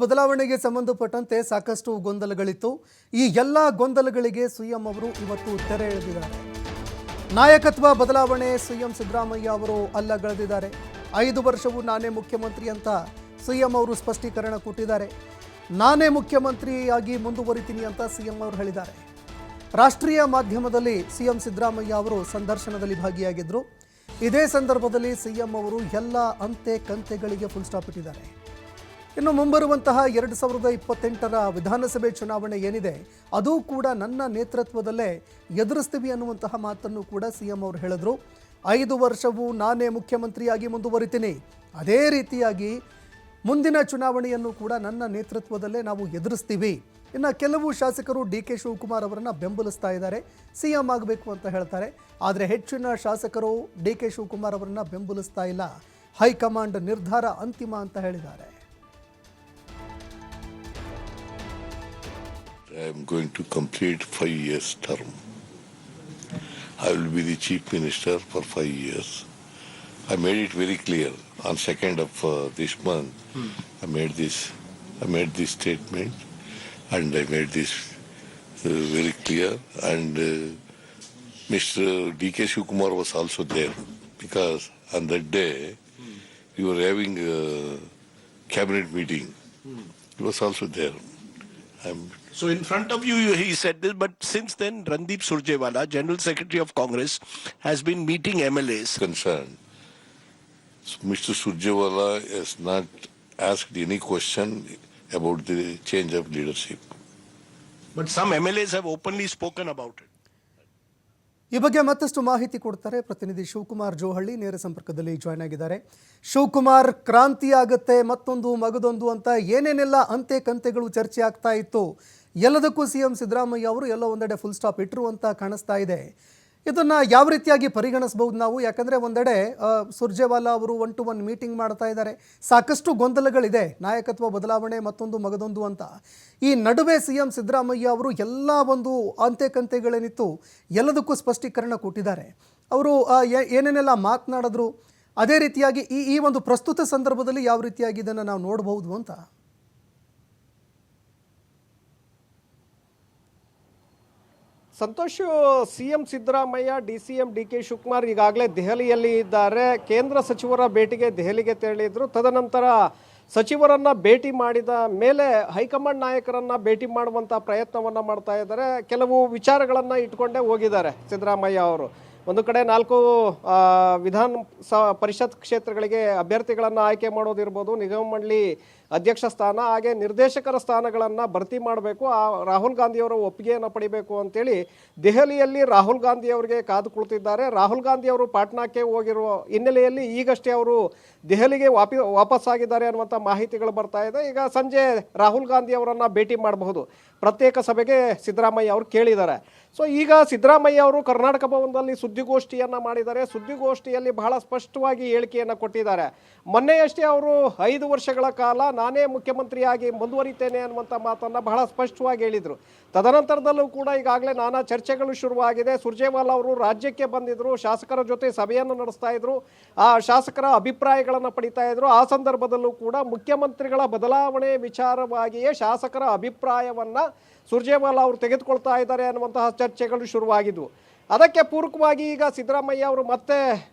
ಬದಲಾವಣೆಗೆ ಸಂಬಂಧಪಟ್ಟಂತೆ ಸಾಕಷ್ಟು ಗೊಂದಲಗಳಿತ್ತು. ಈ ಎಲ್ಲ ಗೊಂದಲಗಳಿಗೆ ಸಿಎಂ ಅವರು ಇವತ್ತು ತೆರೆ ಎಳೆದಿದ್ದಾರೆ. ನಾಯಕತ್ವ ಬದಲಾವಣೆ ಸಿಎಂ ಸಿದ್ದರಾಮಯ್ಯ ಅವರು ಅಲ್ಲಗಳೆದಿದ್ದಾರೆ. 5 ವರ್ಷವೂ ನಾನೇ ಮುಖ್ಯಮಂತ್ರಿ ಅಂತ ಸಿಎಂ ಅವರು ಸ್ಪಷ್ಟೀಕರಣ ಕೊಟ್ಟಿದ್ದಾರೆ. ನಾನೇ ಮುಖ್ಯಮಂತ್ರಿಯಾಗಿ ಮುಂದುವರಿತೀನಿ ಅಂತ ಸಿಎಂ ಅವರು ಹೇಳಿದ್ದಾರೆ. ರಾಷ್ಟ್ರೀಯ ಮಾಧ್ಯಮದಲ್ಲಿ ಸಿಎಂ ಸಿದ್ದರಾಮಯ್ಯ ಅವರು ಸಂದರ್ಶನದಲ್ಲಿ ಭಾಗಿಯಾಗಿದ್ದರು. ಇದೇ ಸಂದರ್ಭದಲ್ಲಿ ಸಿಎಂ ಅವರು ಎಲ್ಲ ಅಂತೆ ಕಂತೆಗಳಿಗೆ ಫುಲ್ ಸ್ಟಾಪ್ ಇಟ್ಟಿದ್ದಾರೆ. ಇನ್ನು ಮುಂಬರುವಂತಹ 2028ರ ವಿಧಾನಸಭೆ ಚುನಾವಣೆ ಏನಿದೆ ಅದು ಕೂಡ ನನ್ನ ನೇತೃತ್ವದಲ್ಲೇ ಎದುರಿಸ್ತೀವಿ ಅನ್ನುವಂತಹ ಮಾತನ್ನು ಕೂಡ ಸಿಎಂ ಅವರು ಹೇಳಿದ್ರು. 5 ವರ್ಷವೂ ನಾನೇ ಮುಖ್ಯಮಂತ್ರಿಯಾಗಿ ಮುಂದುವರಿತೀನಿ, ಅದೇ ರೀತಿಯಾಗಿ ಮುಂದಿನ ಚುನಾವಣೆಯನ್ನು ಕೂಡ ನನ್ನ ನೇತೃತ್ವದಲ್ಲೇ ನಾವು ಎದುರಿಸ್ತೀವಿ. ಇನ್ನು ಕೆಲವು ಶಾಸಕರು ಡಿ.ಕೆ. ಶಿವಕುಮಾರ್ ಅವರನ್ನು ಬೆಂಬಲಿಸ್ತಾ ಇದ್ದಾರೆ, ಸಿಎಂ ಆಗಬೇಕು ಅಂತ ಹೇಳ್ತಾರೆ. ಆದರೆ ಹೆಚ್ಚಿನ ಶಾಸಕರು ಡಿ.ಕೆ. ಶಿವಕುಮಾರ್ ಅವರನ್ನು ಬೆಂಬಲಿಸ್ತಾ ಇಲ್ಲ. ಹೈಕಮಾಂಡ್ ನಿರ್ಧಾರ ಅಂತಿಮ ಅಂತ ಹೇಳಿದ್ದಾರೆ. I am going to complete 5 years term. I will be the chief minister for 5 years. I made it very clear on 2nd of this month. I made this statement, and I made this very clear. And Mr. D.K. Shivakumar was also there, because on that day we were having a cabinet meeting. He was also there. So in front of you, he said this, but since then, Randeep Surjewala, General Secretary of Congress, has been meeting MLAs. Concerned. So Mr. Surjewala has not asked any question about the change of leadership. But some MLAs have openly spoken about it. ಈ ಬಗ್ಗೆ ಮತ್ತಷ್ಟು ಮಾಹಿತಿ ಕೊಡ್ತಾರೆ ಪ್ರತಿನಿಧಿ ಶಿವಕುಮಾರ್ ಜೋಹಳ್ಳಿ, ನೇರ ಸಂಪರ್ಕದಲ್ಲಿ join ಆಗಿದ್ದಾರೆ. ಶಿವಕುಮಾರ್, ಕ್ರಾಂತಿ ಆಗುತ್ತೆ ಮತ್ತೊಂದು ಮಗದೊಂದು ಅಂತ ಏನೇನೆಲ್ಲ ಅಂತೆ ಕಂತೆಗಳು ಚರ್ಚೆ ಆಗ್ತಾ ಇತ್ತು, ಎಲ್ಲದಕ್ಕೂ ಸಿಎಂ ಸಿದ್ದರಾಮಯ್ಯ ಅವರು ಎಲ್ಲೋ ಒಂದೆಡೆ ಫುಲ್ ಸ್ಟಾಪ್ ಇಟ್ಟರು ಅಂತ ಕಾಣಿಸ್ತಾ ಇದೆ. ಇದನ್ನು ಯಾವ ರೀತಿಯಾಗಿ ಪರಿಗಣಿಸಬಹುದು ನಾವು? ಯಾಕಂದರೆ ಒಂದೆಡೆ ಸುರ್ಜೇವಾಲಾ ಅವರು 1-to-1 ಮೀಟಿಂಗ್ ಮಾಡ್ತಾ ಇದ್ದಾರೆ, ಸಾಕಷ್ಟು ಗೊಂದಲಗಳಿದೆ, ನಾಯಕತ್ವ ಬದಲಾವಣೆ ಮತ್ತೊಂದು ಮಗದೊಂದು ಅಂತ. ಈ ನಡುವೆ ಸಿಎಂ ಸಿದ್ದರಾಮಯ್ಯ ಅವರು ಎಲ್ಲ ಒಂದು ಅಂತೆ ಕಂತೆಗಳೇನಿತ್ತು ಎಲ್ಲದಕ್ಕೂ ಸ್ಪಷ್ಟೀಕರಣ ಕೊಟ್ಟಿದ್ದಾರೆ. ಅವರು ಏನೇನೆಲ್ಲ ಮಾತನಾಡಿದ್ರು, ಅದೇ ರೀತಿಯಾಗಿ ಈ ಒಂದು ಪ್ರಸ್ತುತ ಸಂದರ್ಭದಲ್ಲಿ ಯಾವ ರೀತಿಯಾಗಿ ಇದನ್ನು ನಾವು ನೋಡಬಹುದು ಅಂತ. ಸಂತೋಷ್, ಸಿಎಂ ಸಿದ್ದರಾಮಯ್ಯ, ಡಿ.ಸಿ.ಎಂ ಡಿ.ಕೆ. ಶಿವಕುಮಾರ್ ಈಗಾಗಲೇ ದೆಹಲಿಯಲ್ಲಿ ಇದ್ದಾರೆ. ಕೇಂದ್ರ ಸಚಿವರ ಭೇಟಿಗೆ ದೆಹಲಿಗೆ ತೆರಳಿದ್ರು. ತದನಂತರ ಸಚಿವರನ್ನ ಭೇಟಿ ಮಾಡಿದ ಮೇಲೆ ಹೈಕಮಾಂಡ್ ನಾಯಕರನ್ನ ಭೇಟಿ ಮಾಡುವಂಥ ಪ್ರಯತ್ನವನ್ನು ಮಾಡ್ತಾ ಇದ್ದಾರೆ. ಕೆಲವು ವಿಚಾರಗಳನ್ನು ಇಟ್ಕೊಂಡೇ ಹೋಗಿದ್ದಾರೆ ಸಿದ್ದರಾಮಯ್ಯ ಅವರು. ಒಂದು ಕಡೆ 4 ವಿಧಾನ ಪರಿಷತ್ ಕ್ಷೇತ್ರಗಳಿಗೆ ಅಭ್ಯರ್ಥಿಗಳನ್ನು ಆಯ್ಕೆ ಮಾಡೋದಿರ್ಬೋದು, ನಿಗಮ ಮಂಡಳಿ ಅಧ್ಯಕ್ಷ ಸ್ಥಾನ, ಹಾಗೆ ನಿರ್ದೇಶಕರ ಸ್ಥಾನಗಳನ್ನು ಭರ್ತಿ ಮಾಡಬೇಕು, ರಾಹುಲ್ ಗಾಂಧಿಯವರ ಒಪ್ಪಿಗೆಯನ್ನು ಪಡಿಬೇಕು ಅಂತೇಳಿ ದೆಹಲಿಯಲ್ಲಿ ರಾಹುಲ್ ಗಾಂಧಿ ಅವರಿಗೆ ಕಾದು ಕುಳಿತಿದ್ದಾರೆ. ರಾಹುಲ್ ಗಾಂಧಿ ಅವರು ಪಾಟ್ನಾಕ್ಕೆ ಹೋಗಿರುವ ಹಿನ್ನೆಲೆಯಲ್ಲಿ ಈಗಷ್ಟೇ ಅವರು ದೆಹಲಿಗೆ ವಾಪಸ್ಸಾಗಿದ್ದಾರೆ ಅನ್ನುವಂಥ ಮಾಹಿತಿಗಳು ಬರ್ತಾ ಇದೆ. ಈಗ ಸಂಜೆ ರಾಹುಲ್ ಗಾಂಧಿ ಅವರನ್ನು ಭೇಟಿ ಮಾಡಬಹುದು, ಪ್ರತ್ಯೇಕ ಸಭೆಗೆ ಸಿದ್ದರಾಮಯ್ಯ ಅವರು ಕೇಳಿದ್ದಾರೆ. ಸೊ ಈಗ ಸಿದ್ದರಾಮಯ್ಯ ಅವರು ಕರ್ನಾಟಕ ಭವನದಲ್ಲಿ ಸುದ್ದಿಗೋಷ್ಠಿಯನ್ನು ಮಾಡಿದ್ದಾರೆ. ಸುದ್ದಿಗೋಷ್ಠಿಯಲ್ಲಿ ಬಹಳ ಸ್ಪಷ್ಟವಾಗಿ ಹೇಳಿಕೆಯನ್ನು ಕೊಟ್ಟಿದ್ದಾರೆ. ಮೊನ್ನೆಯಷ್ಟೇ ಅವರು 5 ವರ್ಷಗಳ ಕಾಲ ನಾನೇ ಮುಖ್ಯಮಂತ್ರಿಯಾಗಿ ಮುಂದುವರಿತೇನೆ ಅನ್ನುವಂಥ ಮಾತನ್ನು ಬಹಳ ಸ್ಪಷ್ಟವಾಗಿ ಹೇಳಿದರು. ತದನಂತರದಲ್ಲೂ ಕೂಡ ಈಗಾಗಲೇ ನಾನಾ ಚರ್ಚೆಗಳು ಶುರುವಾಗಿದೆ. ಸುರ್ಜೇವಾಲಾ ಅವರು ರಾಜ್ಯಕ್ಕೆ ಬಂದಿದ್ದರು, ಶಾಸಕರ ಜೊತೆ ಸಭೆಯನ್ನು ನಡೆಸ್ತಾ ಇದ್ರು, ಆ ಶಾಸಕರ ಅಭಿಪ್ರಾಯಗಳನ್ನು ಪಡಿತಾ ಇದ್ರು. ಆ ಸಂದರ್ಭದಲ್ಲೂ ಕೂಡ ಮುಖ್ಯಮಂತ್ರಿಗಳ ಬದಲಾವಣೆ ವಿಚಾರವಾಗಿಯೇ ಶಾಸಕರ ಅಭಿಪ್ರಾಯವನ್ನು ಸುರ್ಜೇವಾಲಾ ಅವರು ತೆಗೆದುಕೊಳ್ತಾ ಇದ್ದಾರೆ ಅನ್ನುವಂತಹ ಚರ್ಚೆಗಳು ಶುರುವಾಗಿದ್ವು. ಅದಕ್ಕೆ ಪೂರಕವಾಗಿ ಈಗ ಸಿದ್ದರಾಮಯ್ಯ ಅವರು ಮತ್ತೆ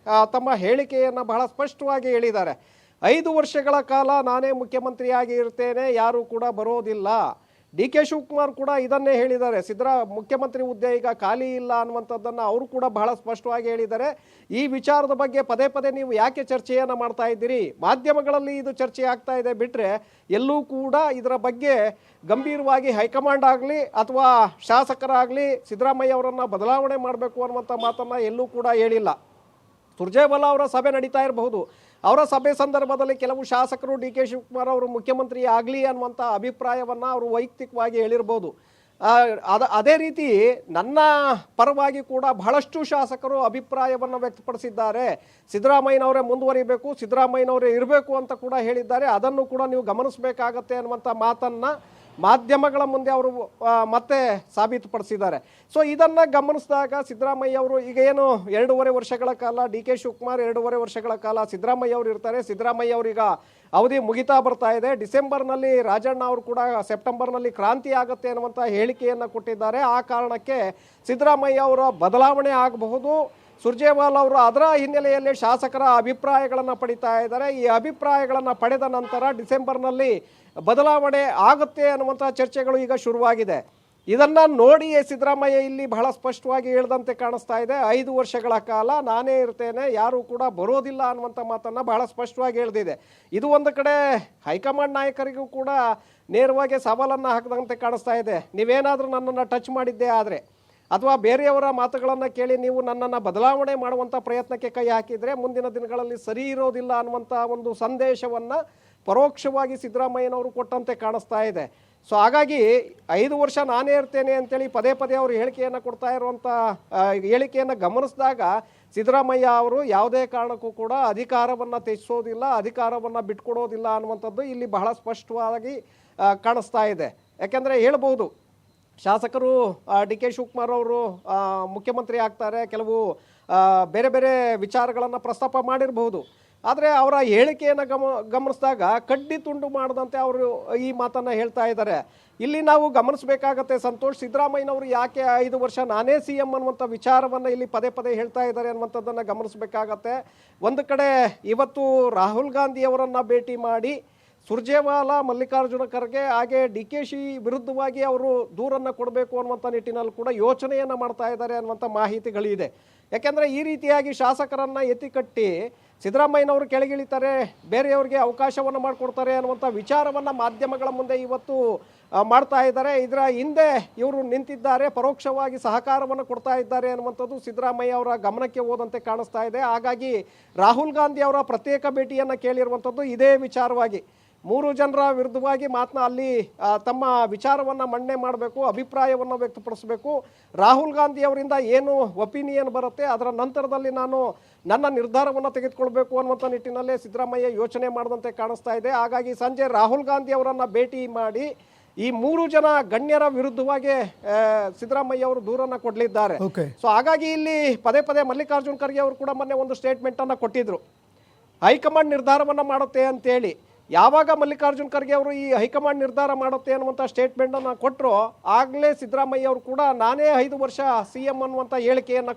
ತಮ್ಮ ಹೇಳಿಕೆಯನ್ನು ಬಹಳ ಸ್ಪಷ್ಟವಾಗಿ ಹೇಳಿದ್ದಾರೆ. 5 ವರ್ಷಗಳ ಕಾಲ ನಾನೇ ಮುಖ್ಯಮಂತ್ರಿಯಾಗಿ ಇರ್ತೇನೆ, ಯಾರೂ ಕೂಡ ಬರೋದಿಲ್ಲ. ಡಿ.ಕೆ. ಶಿವಕುಮಾರ್ ಕೂಡ ಇದನ್ನೇ ಹೇಳಿದ್ದಾರೆ. ಮುಖ್ಯಮಂತ್ರಿ ಹುದ್ದೆ ಈಗ ಖಾಲಿ ಇಲ್ಲ ಅನ್ನುವಂಥದ್ದನ್ನು ಅವರು ಕೂಡ ಬಹಳ ಸ್ಪಷ್ಟವಾಗಿ ಹೇಳಿದ್ದಾರೆ. ಈ ವಿಚಾರದ ಬಗ್ಗೆ ಪದೇ ಪದೇ ನೀವು ಯಾಕೆ ಚರ್ಚೆಯನ್ನು ಮಾಡ್ತಾ ಇದ್ದೀರಿ? ಮಾಧ್ಯಮಗಳಲ್ಲಿ ಇದು ಚರ್ಚೆ ಆಗ್ತಾ ಇದೆ ಬಿಟ್ಟರೆ ಎಲ್ಲೂ ಕೂಡ ಇದರ ಬಗ್ಗೆ ಗಂಭೀರವಾಗಿ ಹೈಕಮಾಂಡ್ ಆಗಲಿ ಅಥವಾ ಶಾಸಕರಾಗಲಿ ಸಿದ್ದರಾಮಯ್ಯ ಅವರನ್ನು ಬದಲಾವಣೆ ಮಾಡಬೇಕು ಅನ್ನುವಂಥ ಮಾತನ್ನು ಎಲ್ಲೂ ಕೂಡ ಹೇಳಿಲ್ಲ. ಸುರ್ಜೇವಾಲಾ ಅವರ ಸಭೆ ನಡೀತಾ ಇರಬಹುದು, ಅವರ ಸಭೆ ಸಂದರ್ಭದಲ್ಲಿ ಕೆಲವು ಶಾಸಕರು ಡಿ.ಕೆ. ಶಿವಕುಮಾರ್ ಅವರು ಮುಖ್ಯಮಂತ್ರಿ ಆಗಲಿ ಅನ್ನುವಂಥ ಅಭಿಪ್ರಾಯವನ್ನು ಅವರು ವೈಯಕ್ತಿಕವಾಗಿ ಹೇಳಿರ್ಬೋದು. ಅದೇ ರೀತಿ ನನ್ನ ಪರವಾಗಿ ಕೂಡ ಬಹಳಷ್ಟು ಶಾಸಕರು ಅಭಿಪ್ರಾಯವನ್ನು ವ್ಯಕ್ತಪಡಿಸಿದ್ದಾರೆ. ಸಿದ್ದರಾಮಯ್ಯನವರೇ ಮುಂದುವರಿಬೇಕು, ಸಿದ್ದರಾಮಯ್ಯನವರೇ ಇರಬೇಕು ಅಂತ ಕೂಡ ಹೇಳಿದ್ದಾರೆ. ಅದನ್ನು ಕೂಡ ನೀವು ಗಮನಿಸಬೇಕಾಗತ್ತೆ ಅನ್ನುವಂಥ ಮಾತನ್ನು ಮಾಧ್ಯಮಗಳ ಮುಂದೆ ಅವರು ಮತ್ತೆ ಸಾಬೀತುಪಡಿಸಿದ್ದಾರೆ. ಸೊ ಇದನ್ನ ಗಮನಿಸಿದಾಗ ಸಿದ್ದರಾಮಯ್ಯ ಅವರು ಈಗ ಏನು 2.5 ವರ್ಷಗಳ ಕಾಲ ಡಿ ಕೆ ಶಿವಕುಮಾರ್ 2.5 ವರ್ಷಗಳ ಕಾಲ ಸಿದ್ದರಾಮಯ್ಯ ಅವರು ಇರ್ತಾರೆ. ಸಿದ್ದರಾಮಯ್ಯ ಅವರೀಗ ಅವಧಿ ಮುಗಿತಾ ಬರ್ತಾ ಇದೆ. ಡಿಸೆಂಬರ್ನಲ್ಲಿ ರಾಜಣ್ಣ ಅವರು ಕೂಡ ಸೆಪ್ಟೆಂಬರ್ನಲ್ಲಿ ಕ್ರಾಂತಿ ಆಗುತ್ತೆ ಅನ್ನುವಂಥ ಹೇಳಿಕೆಯನ್ನು ಕೊಟ್ಟಿದ್ದಾರೆ. ಆ ಕಾರಣಕ್ಕೆ ಸಿದ್ದರಾಮಯ್ಯ ಅವರ ಬದಲಾವಣೆ ಆಗಬಹುದು. ಸುರ್ಜೇವಾಲಾ ಅವರು ಅದರ ಹಿನ್ನೆಲೆಯಲ್ಲಿ ಶಾಸಕರ ಅಭಿಪ್ರಾಯಗಳನ್ನು ಪಡಿತಾ ಇದ್ದಾರೆ. ಈ ಅಭಿಪ್ರಾಯಗಳನ್ನು ಪಡೆದ ನಂತರ ಡಿಸೆಂಬರ್ನಲ್ಲಿ ಬದಲಾವಣೆ ಆಗುತ್ತೆ ಅನ್ನುವಂಥ ಚರ್ಚೆಗಳು ಈಗ ಶುರುವಾಗಿದೆ. ಇದನ್ನ ನೋಡಿ ಸಿದ್ದರಾಮಯ್ಯ ಇಲ್ಲಿ ಬಹಳ ಸ್ಪಷ್ಟವಾಗಿ ಹೇಳಿದಂತೆ ಕಾಣಿಸ್ತಾ ಇದೆ. 5 ವರ್ಷಗಳ ಕಾಲ ನಾನೇ ಇರ್ತೇನೆ, ಯಾರು ಕೂಡ ಬರೋದಿಲ್ಲ ಅನ್ನುವಂಥ ಮಾತನ್ನ ಬಹಳ ಸ್ಪಷ್ಟವಾಗಿ ಹೇಳಿದೆ. ಇದು ಒಂದು ಕಡೆ ಹೈಕಮಾಂಡ್ ನಾಯಕರಿಗೂ ಕೂಡ ನೇರವಾಗಿ ಸವಾಲನ್ನು ಹಾಕಿದಂತೆ ಕಾಣಿಸ್ತಾ ಇದೆ. ನೀವೇನಾದರೂ ನನ್ನನ್ನು ಟಚ್ ಮಾಡಿದ್ದೇ ಆದರೆ ಅಥವಾ ಬೇರೆಯವರ ಮಾತುಗಳನ್ನು ಕೇಳಿ ನೀವು ನನ್ನನ್ನು ಬದಲಾವಣೆ ಮಾಡುವಂಥ ಪ್ರಯತ್ನಕ್ಕೆ ಕೈ ಹಾಕಿದರೆ ಮುಂದಿನ ದಿನಗಳಲ್ಲಿ ಸರಿ ಇರೋದಿಲ್ಲ ಅನ್ನುವಂಥ ಒಂದು ಸಂದೇಶವನ್ನು ಪರೋಕ್ಷವಾಗಿ ಸಿದ್ದರಾಮಯ್ಯನವರು ಕೊಟ್ಟಂತೆ ಕಾಣಿಸ್ತಾ ಇದೆ. ಸೊ ಹಾಗಾಗಿ 5 ವರ್ಷ ನಾನೇ ಇರ್ತೇನೆ ಅಂತೇಳಿ ಪದೇ ಪದೇ ಅವರು ಹೇಳಿಕೆಯನ್ನು ಕೊಡ್ತಾ ಇರುವಂಥ ಹೇಳಿಕೆಯನ್ನು ಗಮನಿಸಿದಾಗ ಸಿದ್ದರಾಮಯ್ಯ ಅವರು ಯಾವುದೇ ಕಾರಣಕ್ಕೂ ಕೂಡ ಅಧಿಕಾರವನ್ನು ತ್ಯಜಿಸೋದಿಲ್ಲ, ಅಧಿಕಾರವನ್ನು ಬಿಟ್ಕೊಡೋದಿಲ್ಲ ಅನ್ನುವಂಥದ್ದು ಇಲ್ಲಿ ಬಹಳ ಸ್ಪಷ್ಟವಾಗಿ ಕಾಣಿಸ್ತಾ ಇದೆ. ಯಾಕೆಂದರೆ ಹೇಳ್ಬೋದು, ಶಾಸಕರು ಡಿ ಕೆ ಶಿವಕುಮಾರ್ ಅವರು ಮುಖ್ಯಮಂತ್ರಿ ಆಗ್ತಾರೆ, ಕೆಲವು ಬೇರೆ ಬೇರೆ ವಿಚಾರಗಳನ್ನು ಪ್ರಸ್ತಾಪ ಮಾಡಿರಬಹುದು. ಆದರೆ ಅವರ ಹೇಳಿಕೆಯನ್ನು ಗಮನಿಸಿದಾಗ ಕಡ್ಡಿ ತುಂಡು ಮಾಡದಂತೆ ಅವರು ಈ ಮಾತನ್ನು ಹೇಳ್ತಾ ಇದ್ದಾರೆ. ಇಲ್ಲಿ ನಾವು ಗಮನಿಸಬೇಕಾಗತ್ತೆ ಸಂತೋಷ್, ಸಿದ್ದರಾಮಯ್ಯನವರು ಯಾಕೆ 5 ವರ್ಷ ನಾನೇ ಸಿ ಎಂ ಅನ್ನುವಂಥ ವಿಚಾರವನ್ನು ಇಲ್ಲಿ ಪದೇ ಪದೇ ಹೇಳ್ತಾ ಇದ್ದಾರೆ ಅನ್ನುವಂಥದ್ದನ್ನು ಗಮನಿಸಬೇಕಾಗತ್ತೆ. ಒಂದು ಕಡೆ ಇವತ್ತು ರಾಹುಲ್ ಗಾಂಧಿ ಅವರನ್ನು ಭೇಟಿ ಮಾಡಿ ಸುರ್ಜೇವಾಲಾ, ಮಲ್ಲಿಕಾರ್ಜುನ ಖರ್ಗೆ ಹಾಗೆ ಡಿ ಕೆ ಶಿ ವಿರುದ್ಧವಾಗಿ ಅವರು ದೂರನ್ನು ಕೊಡಬೇಕು ಅನ್ನುವಂಥ ನಿಟ್ಟಿನಲ್ಲಿ ಕೂಡ ಯೋಚನೆಯನ್ನು ಮಾಡ್ತಾ ಇದ್ದಾರೆ ಅನ್ನುವಂಥ ಮಾಹಿತಿಗಳಿದೆ. ಯಾಕೆಂದರೆ ಈ ರೀತಿಯಾಗಿ ಶಾಸಕರನ್ನು ಎತ್ತಿಕಟ್ಟಿ ಸಿದ್ದರಾಮಯ್ಯನವರು ಕೆಳಗಿಳಿತಾರೆ, ಬೇರೆಯವರಿಗೆ ಅವಕಾಶವನ್ನು ಮಾಡಿಕೊಡ್ತಾರೆ ಅನ್ನುವಂಥ ವಿಚಾರವನ್ನು ಮಾಧ್ಯಮಗಳ ಮುಂದೆ ಇವತ್ತು ಮಾಡ್ತಾ ಇದ್ದಾರೆ. ಇದರ ಹಿಂದೆ ಇವರು ನಿಂತಿದ್ದಾರೆ, ಪರೋಕ್ಷವಾಗಿ ಸಹಕಾರವನ್ನು ಕೊಡ್ತಾ ಇದ್ದಾರೆ ಅನ್ನುವಂಥದ್ದು ಸಿದ್ದರಾಮಯ್ಯ ಅವರ ಗಮನಕ್ಕೆ ಹೋದಂತೆ ಕಾಣಿಸ್ತಾ ಇದೆ. ಹಾಗಾಗಿ ರಾಹುಲ್ ಗಾಂಧಿ ಅವರ ಪ್ರತ್ಯೇಕ ಭೇಟಿಯನ್ನು ಕೇಳಿರುವಂಥದ್ದು ಇದೇ ವಿಚಾರವಾಗಿ. 3 ಜನರ ವಿರುದ್ಧವಾಗಿ ಅಲ್ಲಿ ತಮ್ಮ ವಿಚಾರವನ್ನು ಮಂಡನೆ ಮಾಡಬೇಕು, ಅಭಿಪ್ರಾಯವನ್ನು ವ್ಯಕ್ತಪಡಿಸಬೇಕು. ರಾಹುಲ್ ಗಾಂಧಿ ಅವರಿಂದ ಏನು ಒಪಿನಿಯನ್ ಬರುತ್ತೆ ಅದರ ನಂತರದಲ್ಲಿ ನಾನು ನನ್ನ ನಿರ್ಧಾರವನ್ನು ತೆಗೆದುಕೊಳ್ಬೇಕು ಅನ್ನುವಂಥ ನಿಟ್ಟಿನಲ್ಲೇ ಸಿದ್ದರಾಮಯ್ಯ ಯೋಚನೆ ಮಾಡಿದಂತೆ ಕಾಣಿಸ್ತಾ ಇದೆ. ಹಾಗಾಗಿ ಸಂಜೆ ರಾಹುಲ್ ಗಾಂಧಿ ಅವರನ್ನು ಭೇಟಿ ಮಾಡಿ ಈ 3 ಜನ ಗಣ್ಯರ ವಿರುದ್ಧವಾಗಿ ಸಿದ್ದರಾಮಯ್ಯ ಅವರು ದೂರನ್ನು ಕೊಡಲಿದ್ದಾರೆ. ಸೊ ಹಾಗಾಗಿ ಇಲ್ಲಿ ಪದೇ ಪದೇ ಮಲ್ಲಿಕಾರ್ಜುನ್ ಖರ್ಗೆ ಅವರು ಕೂಡ ಮೊನ್ನೆ ಒಂದು ಸ್ಟೇಟ್ಮೆಂಟನ್ನು ಕೊಟ್ಟಿದ್ರು, ಹೈಕಮಾಂಡ್ ನಿರ್ಧಾರವನ್ನು ಮಾಡುತ್ತೆ ಅಂತೇಳಿ. ಯಾವಾಗ ಮಲ್ಲಿಕಾರ್ಜುನ್ ಖರ್ಗೆ ಅವರು ಈ ಹೈಕಮಾಂಡ್ ನಿರ್ಧಾರ ಮಾಡುತ್ತೆ ಅನ್ನುವಂಥ ಸ್ಟೇಟ್ಮೆಂಟನ್ನು ಕೊಟ್ಟರು, ಆಗಲೇ ಸಿದ್ದರಾಮಯ್ಯ ಅವರು ಕೂಡ ನಾನೇ 5 ವರ್ಷ ಸಿ ಎಂ ಅನ್ನುವಂಥ ಹೇಳಿಕೆಯನ್ನು